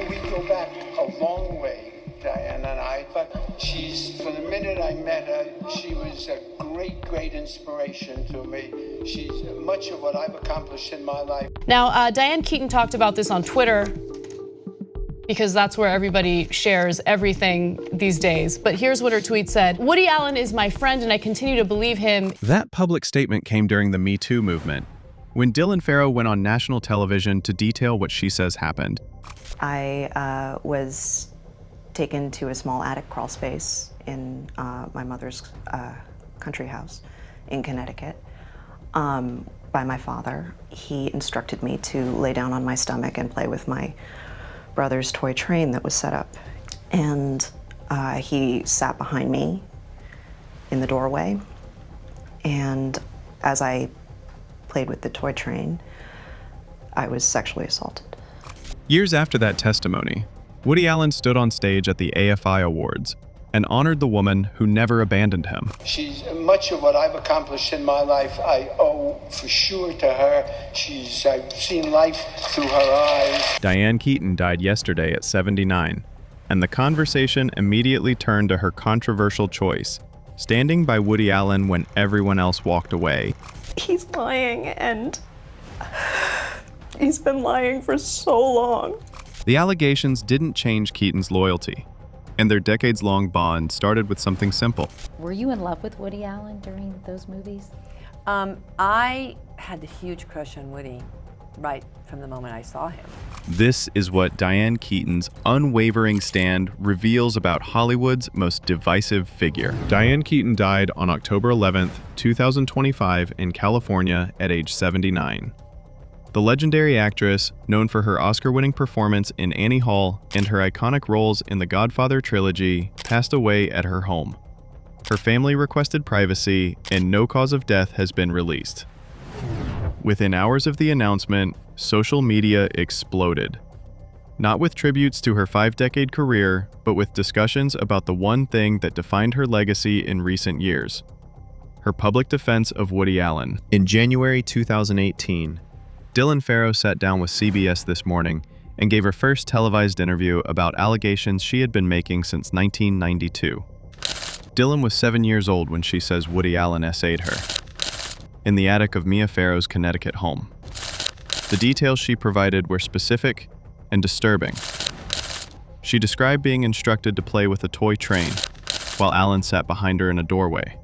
We go back a long way, Diane and I, but from the minute I met her, she was a great inspiration to me. She's much of what I've accomplished in my life. Now, Diane Keaton talked about this on Twitter because that's where everybody shares everything these days. But here's what her tweet said. Woody Allen is my friend and I continue to believe him. That public statement came during the Me Too movement, when Dylan Farrow went on national television to detail what she says happened. I was taken to a small attic crawl space in my mother's country house in Connecticut by my father. He instructed me to lay down on my stomach and play with my brother's toy train that was set up. And he sat behind me in the doorway. And as I played with the toy train, I was sexually assaulted. Years after that testimony, Woody Allen stood on stage at the AFI Awards and honored the woman who never abandoned him. She's much of what I've accomplished in my life I owe for sure to her. I've seen life through her eyes. Diane Keaton died yesterday at 79, and the conversation immediately turned to her controversial choice, standing by Woody Allen when everyone else walked away. He's lying, and he's been lying for so long. The allegations didn't change Keaton's loyalty, and their decades-long bond started with something simple. Were you in love with Woody Allen during those movies? I had a huge crush on Woody right from the moment I saw him. This is what Diane Keaton's unwavering stand reveals about Hollywood's most divisive figure. Diane Keaton died on October 11th, 2025 in California at age 79. The legendary actress, known for her Oscar-winning performance in Annie Hall and her iconic roles in the Godfather trilogy, passed away at her home. Her family requested privacy, and no cause of death has been released. Within hours of the announcement, social media exploded. Not with tributes to her 5-decade career, but with discussions about the one thing that defined her legacy in recent years: her public defense of Woody Allen. In January 2018, Dylan Farrow sat down with CBS This Morning and gave her first televised interview about allegations she had been making since 1992. Dylan was 7 years old when she says Woody Allen essayed her in the attic of Mia Farrow's Connecticut home. The details she provided were specific and disturbing. She described being instructed to play with a toy train while Allen sat behind her in a doorway.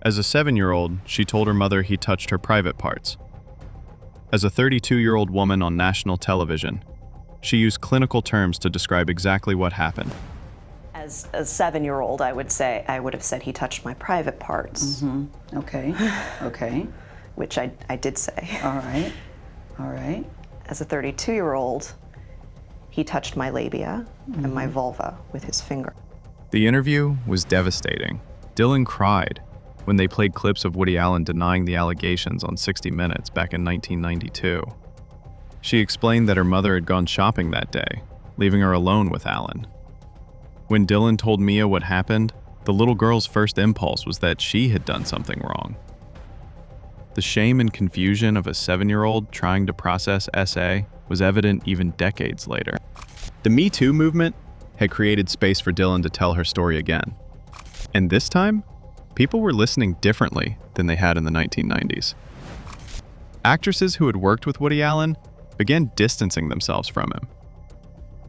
As a 7-year-old, she told her mother he touched her private parts. As a 32-year-old woman on national television, she used clinical terms to describe exactly what happened. As a 7-year-old, I would have said he touched my private parts. Mm-hmm. Okay. Which I did say. All right. As a 32-year-old, he touched my labia and my vulva with his finger. The interview was devastating. Dylan cried when they played clips of Woody Allen denying the allegations on 60 Minutes back in 1992. She explained that her mother had gone shopping that day, leaving her alone with Allen. When Dylan told Mia what happened, the little girl's first impulse was that she had done something wrong. The shame and confusion of a 7-year-old trying to process SA was evident even decades later. The Me Too movement had created space for Dylan to tell her story again. And this time, people were listening differently than they had in the 1990s. Actresses who had worked with Woody Allen began distancing themselves from him.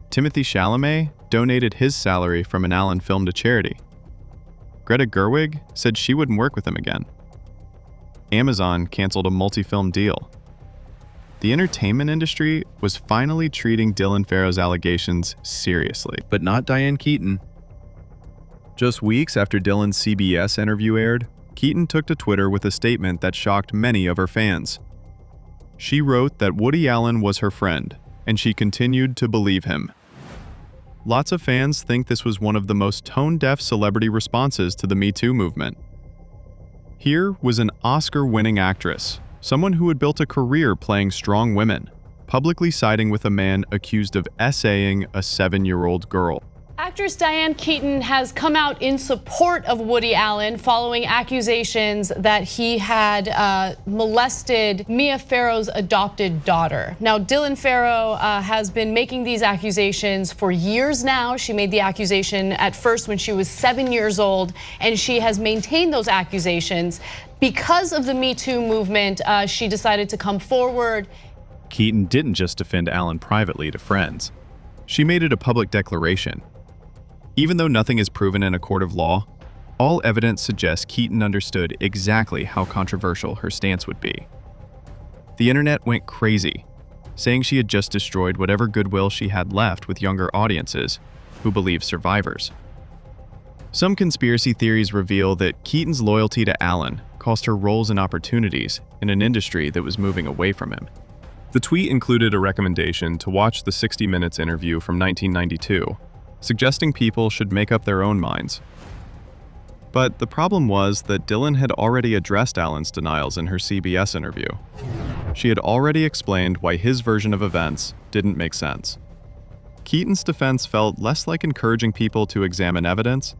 Timothy Chalamet donated his salary from an Allen film to charity. Greta Gerwig said she wouldn't work with him again. Amazon canceled a multi-film deal. The entertainment industry was finally treating Dylan Farrow's allegations seriously, but not Diane Keaton. Just weeks after Dylan's CBS interview aired, Keaton took to Twitter with a statement that shocked many of her fans. She wrote that Woody Allen was her friend, and she continued to believe him. Lots of fans think this was one of the most tone-deaf celebrity responses to the Me Too movement. Here was an Oscar-winning actress, someone who had built a career playing strong women, publicly siding with a man accused of essaying a 7-year-old girl. Actress Diane Keaton has come out in support of Woody Allen following accusations that he had molested Mia Farrow's adopted daughter. Now, Dylan Farrow has been making these accusations for years now. She made the accusation at first when she was 7 years old, and she has maintained those accusations. Because of the Me Too movement, she decided to come forward. Keaton didn't just defend Allen privately to friends. She made it a public declaration. Even though nothing is proven in a court of law, all evidence suggests Keaton understood exactly how controversial her stance would be. The internet went crazy, saying she had just destroyed whatever goodwill she had left with younger audiences who believe survivors. Some conspiracy theories reveal that Keaton's loyalty to Allen cost her roles and opportunities in an industry that was moving away from him. The tweet included a recommendation to watch the 60 Minutes interview from 1992, suggesting people should make up their own minds. But the problem was that Dylan had already addressed Allen's denials in her CBS interview. She had already explained why his version of events didn't make sense. Keaton's defense felt less like encouraging people to examine evidence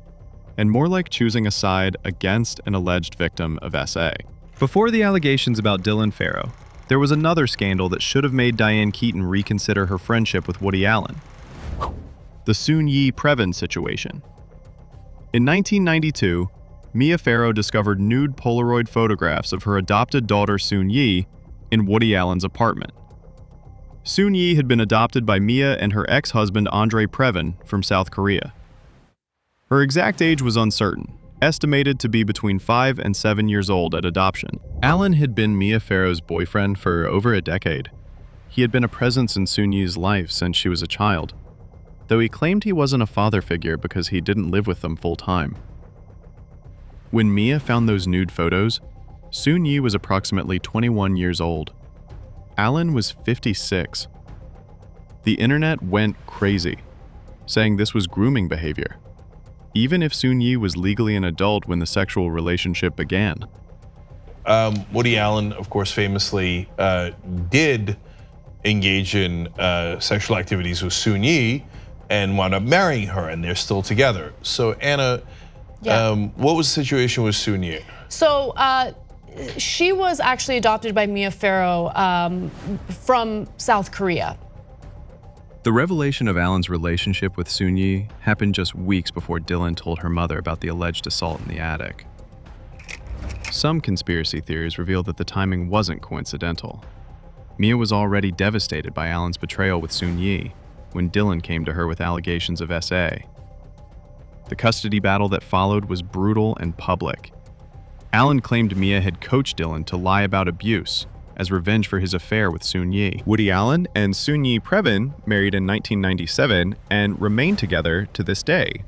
and more like choosing a side against an alleged victim of SA. Before the allegations about Dylan Farrow, there was another scandal that should have made Diane Keaton reconsider her friendship with Woody Allen: the Soon-Yi Previn situation. In 1992, Mia Farrow discovered nude Polaroid photographs of her adopted daughter Soon-Yi in Woody Allen's apartment. Soon-Yi had been adopted by Mia and her ex-husband Andre Previn from South Korea. Her exact age was uncertain, estimated to be between 5 and 7 years old at adoption. Allen had been Mia Farrow's boyfriend for over a decade. He had been a presence in Soon-Yi's life since she was a child, though he claimed he wasn't a father figure because he didn't live with them full-time. When Mia found those nude photos, Soon-Yi was approximately 21 years old. Allen was 56. The internet went crazy, saying this was grooming behavior, even if Soon-Yi was legally an adult when the sexual relationship began. Woody Allen, of course, famously did engage in sexual activities with Soon-Yi and wound up marrying her, and they're still together. So Anna, what was the situation with Soon-Yi? So she was actually adopted by Mia Farrow from South Korea. The revelation of Allen's relationship with Soon-Yi happened just weeks before Dylan told her mother about the alleged assault in the attic. Some conspiracy theories reveal that the timing wasn't coincidental. Mia was already devastated by Allen's betrayal with Soon-Yi when Dylan came to her with allegations of SA. The custody battle that followed was brutal and public. Allen claimed Mia had coached Dylan to lie about abuse as revenge for his affair with Soon-Yi. Woody Allen and Soon-Yi Previn married in 1997 and remain together to this day.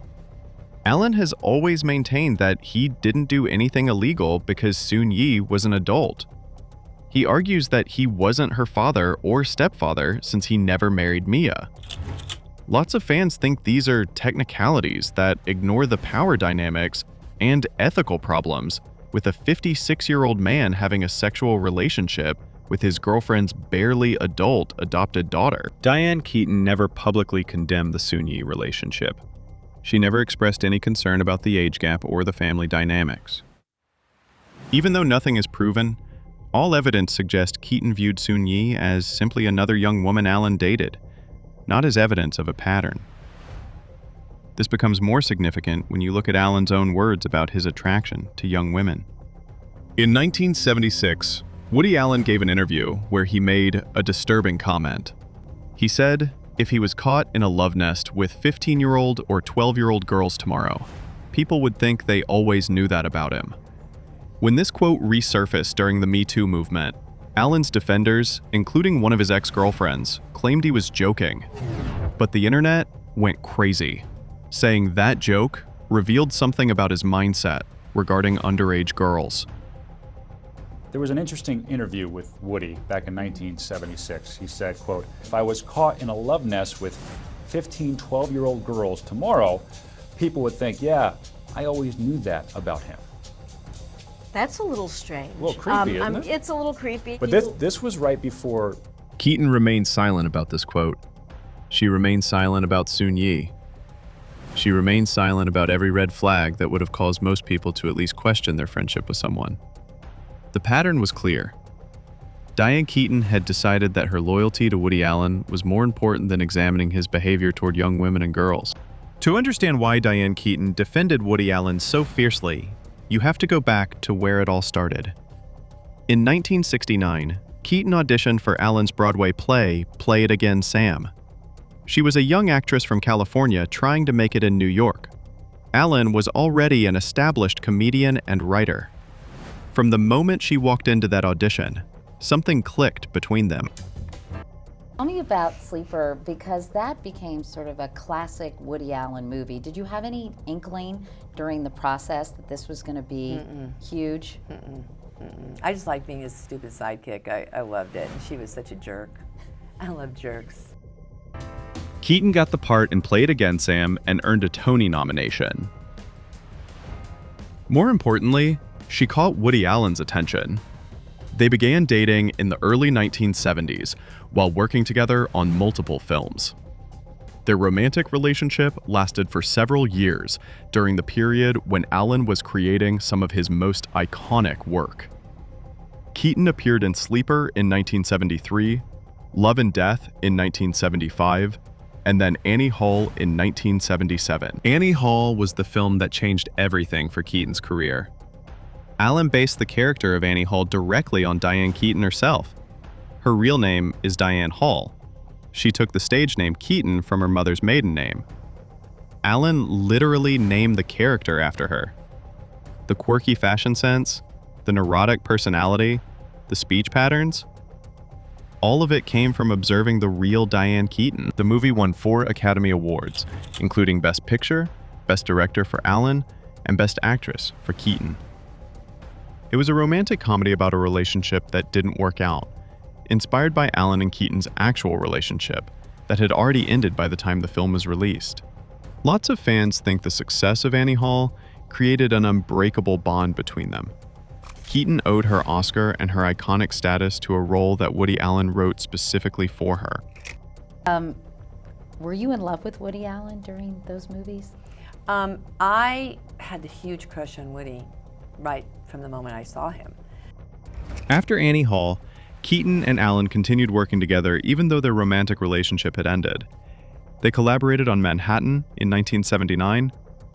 Allen has always maintained that he didn't do anything illegal because Soon-Yi was an adult. He argues that he wasn't her father or stepfather since he never married Mia. Lots of fans think these are technicalities that ignore the power dynamics and ethical problems with a 56-year-old man having a sexual relationship with his girlfriend's barely adult adopted daughter. Diane Keaton never publicly condemned the Soon-Yi relationship. She never expressed any concern about the age gap or the family dynamics. Even though nothing is proven, all evidence suggests Keaton viewed Soon-Yi as simply another young woman Allen dated, not as evidence of a pattern. This becomes more significant when you look at Allen's own words about his attraction to young women. In 1976, Woody Allen gave an interview where he made a disturbing comment. He said, if he was caught in a love nest with 15-year-old or 12-year-old girls tomorrow, people would think they always knew that about him. When this quote resurfaced during the Me Too movement, Allen's defenders, including one of his ex-girlfriends, claimed he was joking. But the internet went crazy, saying that joke revealed something about his mindset regarding underage girls. There was an interesting interview with Woody back in 1976. He said, quote, if I was caught in a love nest with 15, 12-year-old girls tomorrow, people would think, yeah, I always knew that about him. That's a little strange. A little creepy, isn't it? It's a little creepy. But this was right before... Keaton remained silent about this quote. She remained silent about Soon-Yi. She remained silent about every red flag that would have caused most people to at least question their friendship with someone. The pattern was clear. Diane Keaton had decided that her loyalty to Woody Allen was more important than examining his behavior toward young women and girls. To understand why Diane Keaton defended Woody Allen so fiercely, you have to go back to where it all started. In 1969, Keaton auditioned for Allen's Broadway play, Play It Again, Sam. She was a young actress from California trying to make it in New York. Allen was already an established comedian and writer. From the moment she walked into that audition, something clicked between them. Tell me about Sleeper, because that became sort of a classic Woody Allen movie. Did you have any inkling during the process that this was going to be huge? I just liked being his stupid sidekick. I loved it. She was such a jerk. I love jerks. Keaton got the part in Play It Again, Sam, and earned a Tony nomination. More importantly, she caught Woody Allen's attention. They began dating in the early 1970s while working together on multiple films. Their romantic relationship lasted for several years during the period when Allen was creating some of his most iconic work. Keaton appeared in Sleeper in 1973, Love and Death in 1975, and then Annie Hall in 1977. Annie Hall was the film that changed everything for Keaton's career. Allen based the character of Annie Hall directly on Diane Keaton herself. Her real name is Diane Hall. She took the stage name Keaton from her mother's maiden name. Allen literally named the character after her. The quirky fashion sense, the neurotic personality, the speech patterns, all of it came from observing the real Diane Keaton. The movie won 4 Academy Awards, including Best Picture, Best Director for Allen, and Best Actress for Keaton. It was a romantic comedy about a relationship that didn't work out, inspired by Allen and Keaton's actual relationship that had already ended by the time the film was released. Lots of fans think the success of Annie Hall created an unbreakable bond between them. Keaton owed her Oscar and her iconic status to a role that Woody Allen wrote specifically for her. Were you in love with Woody Allen during those movies? I had a huge crush on Woody right from the moment I saw him. After Annie Hall, Keaton and Allen continued working together even though their romantic relationship had ended. They collaborated on Manhattan in 1979,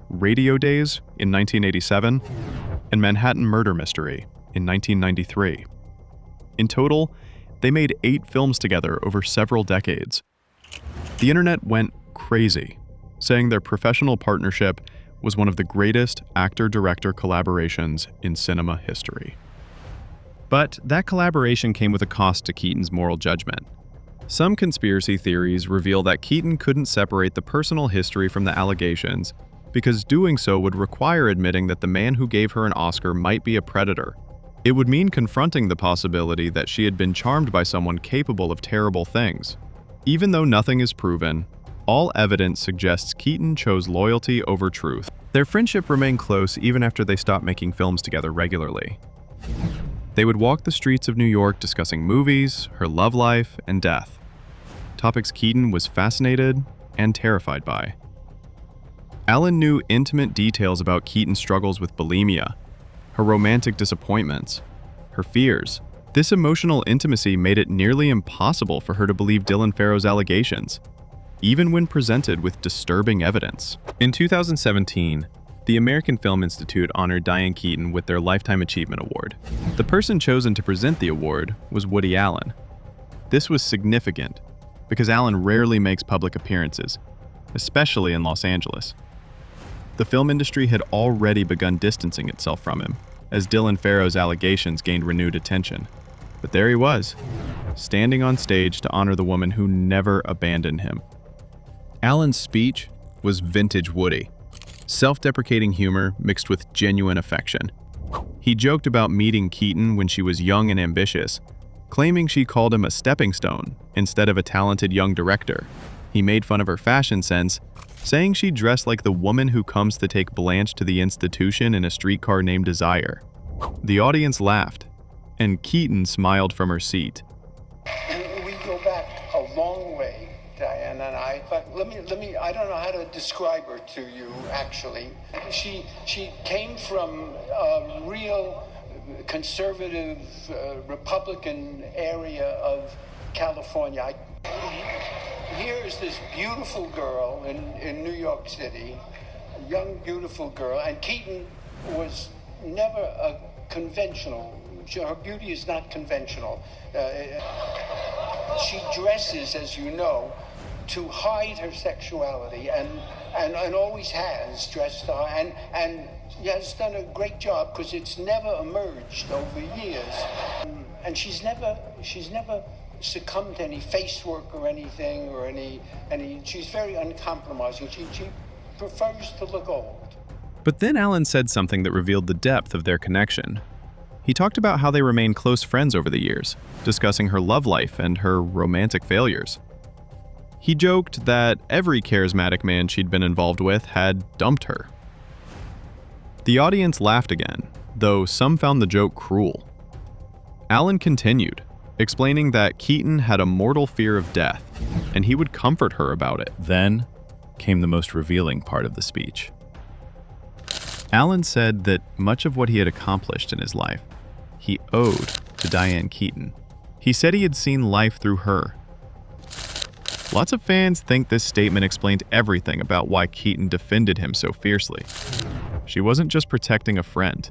Radio Days in 1987, and Manhattan Murder Mystery in 1993. In total, they made 8 films together over several decades. The internet went crazy, saying their professional partnership was one of the greatest actor-director collaborations in cinema history. But that collaboration came with a cost to Keaton's moral judgment. Some conspiracy theories reveal that Keaton couldn't separate the personal history from the allegations because doing so would require admitting that the man who gave her an Oscar might be a predator. It would mean confronting the possibility that she had been charmed by someone capable of terrible things. Even though nothing is proven, all evidence suggests Keaton chose loyalty over truth. Their friendship remained close even after they stopped making films together regularly. They would walk the streets of New York discussing movies, her love life, and death. Topics Keaton was fascinated and terrified by. Allen knew intimate details about Keaton's struggles with bulimia, her romantic disappointments, her fears. This emotional intimacy made it nearly impossible for her to believe Dylan Farrow's allegations, even when presented with disturbing evidence. In 2017, the American Film Institute honored Diane Keaton with their Lifetime Achievement Award. The person chosen to present the award was Woody Allen. This was significant because Allen rarely makes public appearances, especially in Los Angeles. The film industry had already begun distancing itself from him, as Dylan Farrow's allegations gained renewed attention. But there he was, standing on stage to honor the woman who never abandoned him. Allen's speech was vintage Woody, self-deprecating humor mixed with genuine affection. He joked about meeting Keaton when she was young and ambitious, claiming she called him a stepping stone instead of a talented young director. He made fun of her fashion sense, saying she dressed like the woman who comes to take Blanche to the institution in a streetcar named Desire. The audience laughed, and Keaton smiled from her seat. We go back a long way, Diane. Diane and I. But let me. I don't know how to describe her to you. Actually, she came from a real conservative Republican area of California. Here is this beautiful girl in New York City, a young beautiful girl, and Keaton was never a conventional. Her beauty is not conventional. She dresses, as you know, to hide her sexuality, and always has dressed to hide, and has done a great job because it's never emerged over years. And she's never succumbed to any face work or anything, or any. She's very uncompromising. She prefers to look old. But then Allen said something that revealed the depth of their connection. He talked about how they remained close friends over the years, discussing her love life and her romantic failures. He joked that every charismatic man she'd been involved with had dumped her. The audience laughed again, though some found the joke cruel. Allen continued, explaining that Keaton had a mortal fear of death, and he would comfort her about it. Then came the most revealing part of the speech. Allen said that much of what he had accomplished in his life, he owed to Diane Keaton. He said he had seen life through her. Lots of fans think this statement explained everything about why Keaton defended him so fiercely. She wasn't just protecting a friend.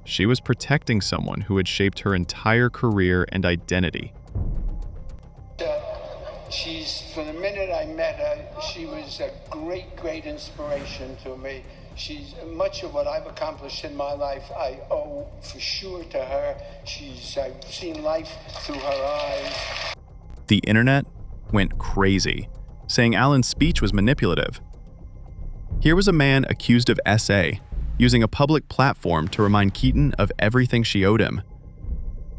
She was protecting someone who had shaped her entire career and identity. From the minute I met her, she was a great inspiration to me. She's much of what I've accomplished in my life, I owe for sure to her. I've seen life through her eyes. The internet went crazy, saying Allen's speech was manipulative. Here was a man accused of SA, using a public platform to remind Keaton of everything she owed him.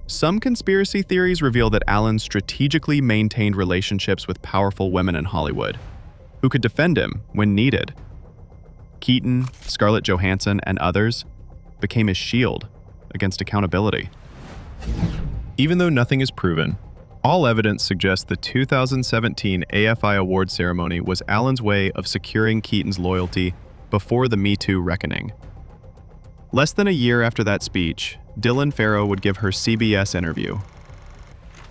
Some conspiracy theories reveal that Allen strategically maintained relationships with powerful women in Hollywood, who could defend him when needed. Keaton, Scarlett Johansson, and others became his shield against accountability. Even though nothing is proven, all evidence suggests the 2017 AFI award ceremony was Allen's way of securing Keaton's loyalty before the Me Too reckoning. Less than a year after that speech, Dylan Farrow would give her CBS interview.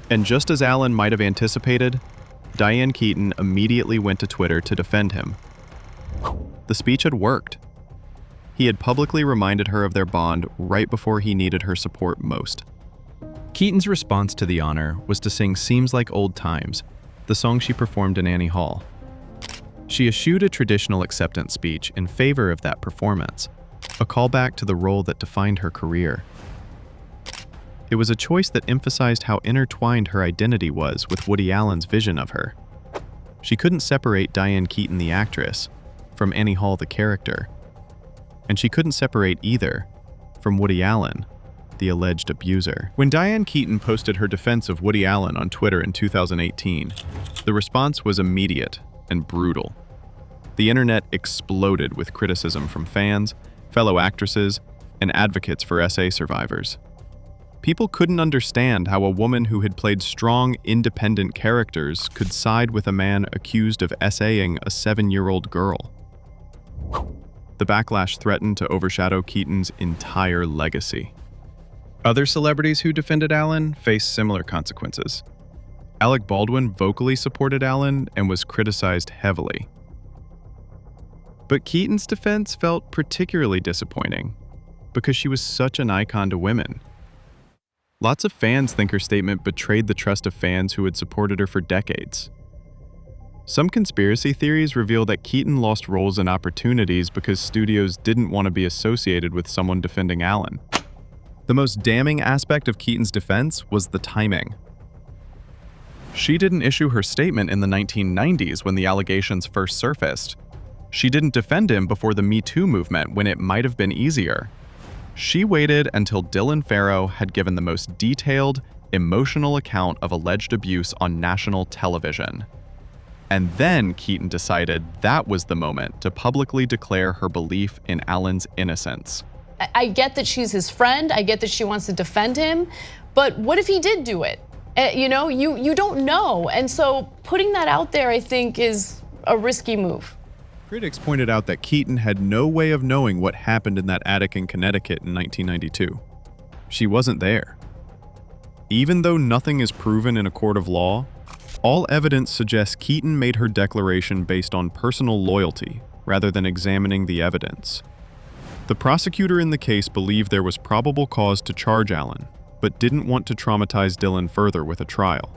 And just as Allen might have anticipated, Diane Keaton immediately went to Twitter to defend him. The speech had worked. He had publicly reminded her of their bond right before he needed her support most. Keaton's response to the honor was to sing Seems Like Old Times, the song she performed in Annie Hall. She eschewed a traditional acceptance speech in favor of that performance, a callback to the role that defined her career. It was a choice that emphasized how intertwined her identity was with Woody Allen's vision of her. She couldn't separate Diane Keaton, the actress, from Annie Hall, the character. And she couldn't separate either from Woody Allen, the alleged abuser. When Diane Keaton posted her defense of Woody Allen on Twitter in 2018, the response was immediate and brutal. The internet exploded with criticism from fans, fellow actresses, and advocates for SA survivors. People couldn't understand how a woman who had played strong, independent characters could side with a man accused of SAing a 7-year-old girl. The backlash threatened to overshadow Keaton's entire legacy. Other celebrities who defended Allen faced similar consequences. Alec Baldwin vocally supported Allen and was criticized heavily. But Keaton's defense felt particularly disappointing because she was such an icon to women. Lots of fans think her statement betrayed the trust of fans who had supported her for decades. Some conspiracy theories reveal that Keaton lost roles and opportunities because studios didn't want to be associated with someone defending Allen. The most damning aspect of Keaton's defense was the timing. She didn't issue her statement in the 1990s when the allegations first surfaced. She didn't defend him before the Me Too movement when it might have been easier. She waited until Dylan Farrow had given the most detailed, emotional account of alleged abuse on national television. And then Keaton decided that was the moment to publicly declare her belief in Allen's innocence. I get that she's his friend, I get that she wants to defend him, but what if he did do it? You know, you don't know. And so putting that out there, I think, is a risky move. Critics pointed out that Keaton had no way of knowing what happened in that attic in Connecticut in 1992. She wasn't there. Even though nothing is proven in a court of law, all evidence suggests Keaton made her declaration based on personal loyalty rather than examining the evidence. The prosecutor in the case believed there was probable cause to charge Allen, but didn't want to traumatize Dylan further with a trial.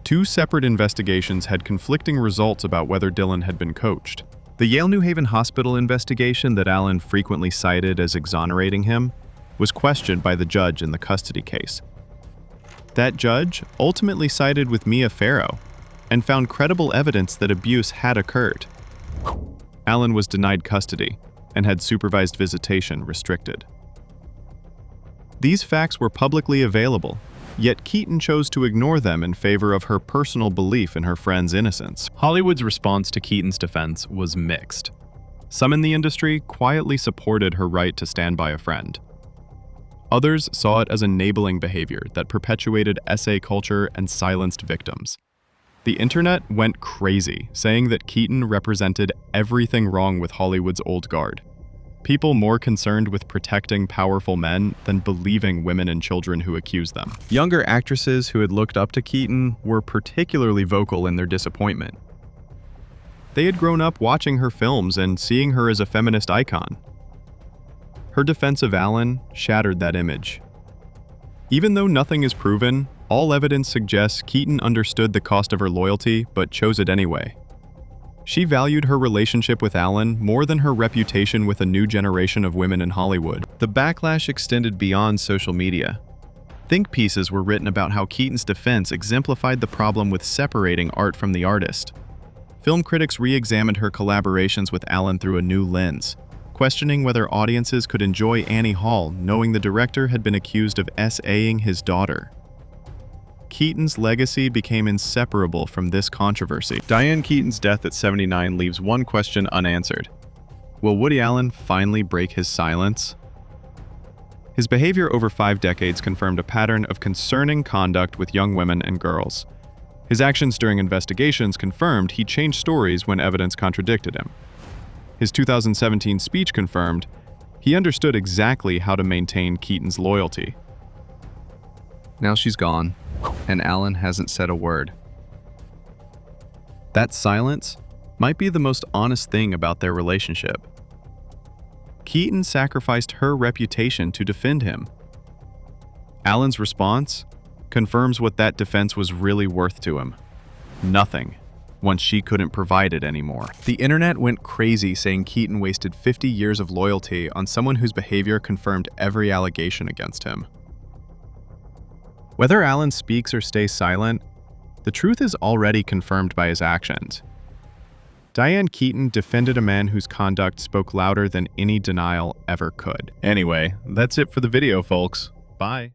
Two separate investigations had conflicting results about whether Dylan had been coached. The Yale New Haven Hospital investigation that Allen frequently cited as exonerating him was questioned by the judge in the custody case. That judge ultimately sided with Mia Farrow and found credible evidence that abuse had occurred. Allen was denied custody and had supervised visitation restricted. These facts were publicly available, yet Keaton chose to ignore them in favor of her personal belief in her friend's innocence. Hollywood's response to Keaton's defense was mixed. Some in the industry quietly supported her right to stand by a friend. Others saw it as enabling behavior that perpetuated SA culture and silenced victims. The internet went crazy, saying that Keaton represented everything wrong with Hollywood's old guard. People more concerned with protecting powerful men than believing women and children who accuse them. Younger actresses who had looked up to Keaton were particularly vocal in their disappointment. They had grown up watching her films and seeing her as a feminist icon. Her defense of Allen shattered that image. Even though nothing is proven, all evidence suggests Keaton understood the cost of her loyalty but chose it anyway. She valued her relationship with Allen more than her reputation with a new generation of women in Hollywood. The backlash extended beyond social media. Think pieces were written about how Keaton's defense exemplified the problem with separating art from the artist. Film critics re-examined her collaborations with Allen through a new lens, questioning whether audiences could enjoy Annie Hall knowing the director had been accused of SAing his daughter. Keaton's legacy became inseparable from this controversy. Diane Keaton's death at 79 leaves one question unanswered. Will Woody Allen finally break his silence? His behavior over 5 decades confirmed a pattern of concerning conduct with young women and girls. His actions during investigations confirmed he changed stories when evidence contradicted him. His 2017 speech confirmed he understood exactly how to maintain Keaton's loyalty. Now she's gone, and Allen hasn't said a word. That silence might be the most honest thing about their relationship. Keaton sacrificed her reputation to defend him. Allen's response confirms what that defense was really worth to him. Nothing, once she couldn't provide it anymore. The internet went crazy saying Keaton wasted 50 years of loyalty on someone whose behavior confirmed every allegation against him. Whether Allen speaks or stays silent, the truth is already confirmed by his actions. Diane Keaton defended a man whose conduct spoke louder than any denial ever could. Anyway, that's it for the video, folks. Bye.